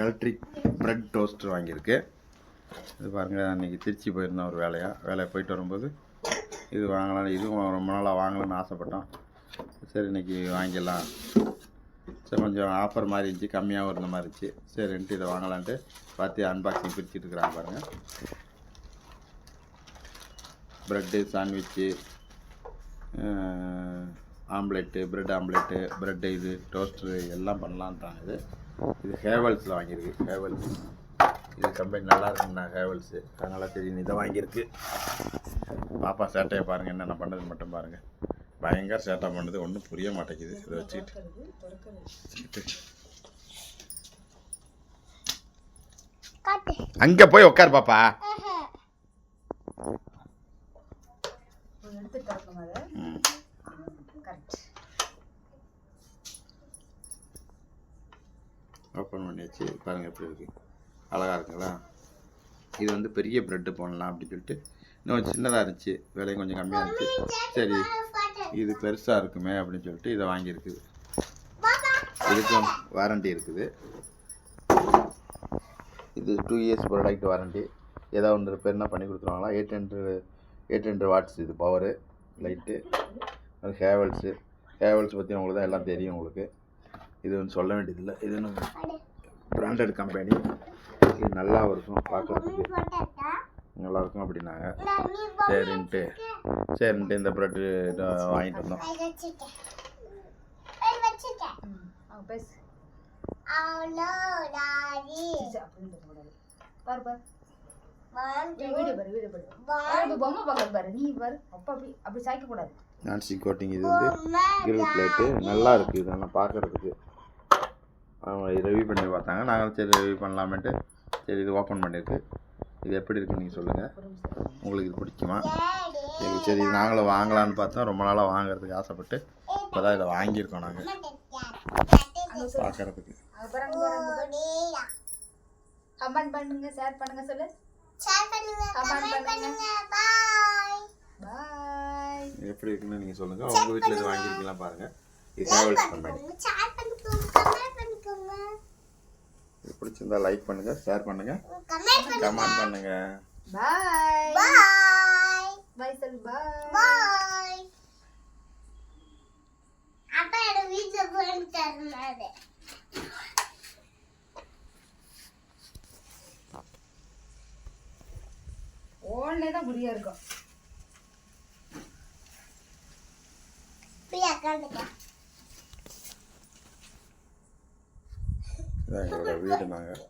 Electric bread toaster வாங்கியிருக்கு. இது பாருங்கள், அன்றைக்கி திருச்சி போயிருந்தோம் ஒரு வேலையை போயிட்டு வரும்போது இது வாங்கலாம். இதுவும் ரொம்ப நாளாக வாங்கலாம்னு ஆசைப்பட்டோம். சரி இன்றைக்கி வாங்கிடலாம். சரி கொஞ்சம் ஆஃபர் மாதிரி இருந்துச்சு, கம்மியாகவும் இருந்த மாதிரி இருந்துச்சு. சரின்ட்டு இதை வாங்கலான்ட்டு பார்த்து அன்பாக்சிங் பிரிச்சுட்டு இருக்கிறாங்க பாருங்கள். Bread, sandwich, omelette, bread omelette, bread, இது டோஸ்டரு எல்லாம் பண்ணலான்ட்டாங்க. இது ஹேவல்ஸில் வாங்கியிருக்கு. ஹேவல்ஸ் இது கம்பெனி நல்லா இருக்குங்கண்ணா, ஹேவல்ஸு. அதனால் தெரியும் இதை வாங்கியிருக்கு. பாப்பா சேட்டையை பாருங்கள், என்னென்ன பண்ணுறது மட்டும் பாருங்கள். பயங்கர சேட்டை பண்ணுது, ஒன்றும் புரிய மாட்டேங்குது. இதை வச்சுக்கிட்டு அங்கே போய் உட்கார் பாப்பா. ஓப்பன் பண்ணியாச்சு. பாருங்கள் எப்படி இருக்குது, அழகாக இருக்குங்களா? இது வந்து பெரிய ப்ரெட்டு போடலாம் அப்படின்னு சொல்லிட்டு இன்னும் சின்னதாக இருந்துச்சு, விலையும் கொஞ்சம் கம்மியாக இருந்துச்சு. சரி இது பெருசாக இருக்குமே அப்படின்னு சொல்லிட்டு இதை வாங்கியிருக்குது. இதுக்கும் வாரண்டி இருக்குது. இது 2 இயர்ஸ் ப்ராடக்ட் வாரண்டி. ஏதாவது ஒன்று ரிப்பேர்னா பண்ணி கொடுத்துருவாங்களா. 800 வாட்ஸ் இது பவரு லைட்டு. அது ஹேவல்ஸ் பற்றி உங்களுக்கு தான் எல்லாம் தெரியும் உங்களுக்கு. இது வந்து சொல்ல வேண்டியதில்லை. இது பிராண்டட் கம்பெனி. இது நல்லா இருக்கும், பார்க்குறதுக்கு நல்லாயிருக்கும் அப்படின்னாங்க. சரின்ட்டு இந்த ப்ரெட்டு வாங்கிட்டு வந்தோம். Nancy coating. இது வந்து கிரில் பிளேட்டு நல்லா இருக்குது. இதெல்லாம் பார்க்குறதுக்கு அவங்க ரிவ்யூ பண்ணி பார்த்தாங்க. நாங்கள் சரி ரிவ்யூ பண்ணலாமேன்ட்டு சரி இது ஓப்பன் பண்ணியிருக்கு. இது எப்படி இருக்குன்னு நீங்கள் சொல்லுங்கள், உங்களுக்கு இது பிடிக்குமா? சரி இது நாங்களும் வாங்கலான்னு பார்த்தோம். ரொம்ப நாளாக வாங்குறதுக்கு ஆசைப்பட்டு இப்போ தான் இதை வாங்கியிருக்கோம் நாங்கள் பார்க்குறதுக்கு. கமெண்ட் பண்ணுங்க, ஷேர் பண்ணுங்க, சொல்லு பாய். எப்படி இருக்குன்னு நீங்கள் சொல்லுங்கள். உங்கள் வீட்டில் இது வாங்கியிருக்கலாம் பாருங்கள். இது ஹேவல்ஸ் கம்பெனி. இது பிடிச்சிருந்தா லைக் பண்ணுங்கள், ஷேர் பண்ணுங்கள், கமெண்ட் பண்ணுங்கள். பாய் பாய் பாய் சொல்லு பாய். அப்பா என் வீடியோ போட்டு தரமாட்டே. ஓன்லே தான் புரியா இருக்கும். பிரியா காணுங்க. இதான் எங்களோட வீடு. நாங்கள்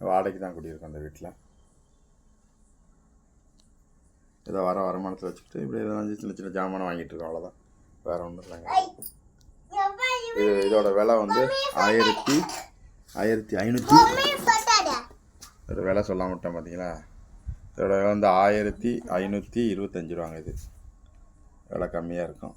வாடகைக்கு தான் குடியிருக்கோம் அந்த வீட்டில். இதை வருமானத்தில் வச்சுக்கிட்டு இப்படி எதாவது சின்ன சின்ன ஜாமானை வாங்கிட்டு இருக்கோம், அவ்வளோதான். வேறு ஒன்றும் இல்லைங்க. இதோட விலை வந்து 1500. ஒரு விலை சொல்ல மாட்டேன் பார்த்தீங்களா. இதோட விலை வந்து 1525 ரூபாங்க. இது விலை கம்மியாக இருக்கும்.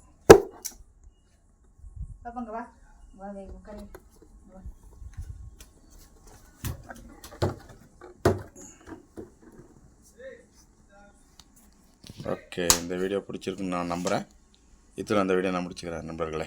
ஓகே, இந்த வீடியோ பிடிச்சிருக்குன்னு நான் நம்புகிறேன். இதில் அந்த வீடியோ நான் முடிச்சுக்கிறேன் நண்பர்களே.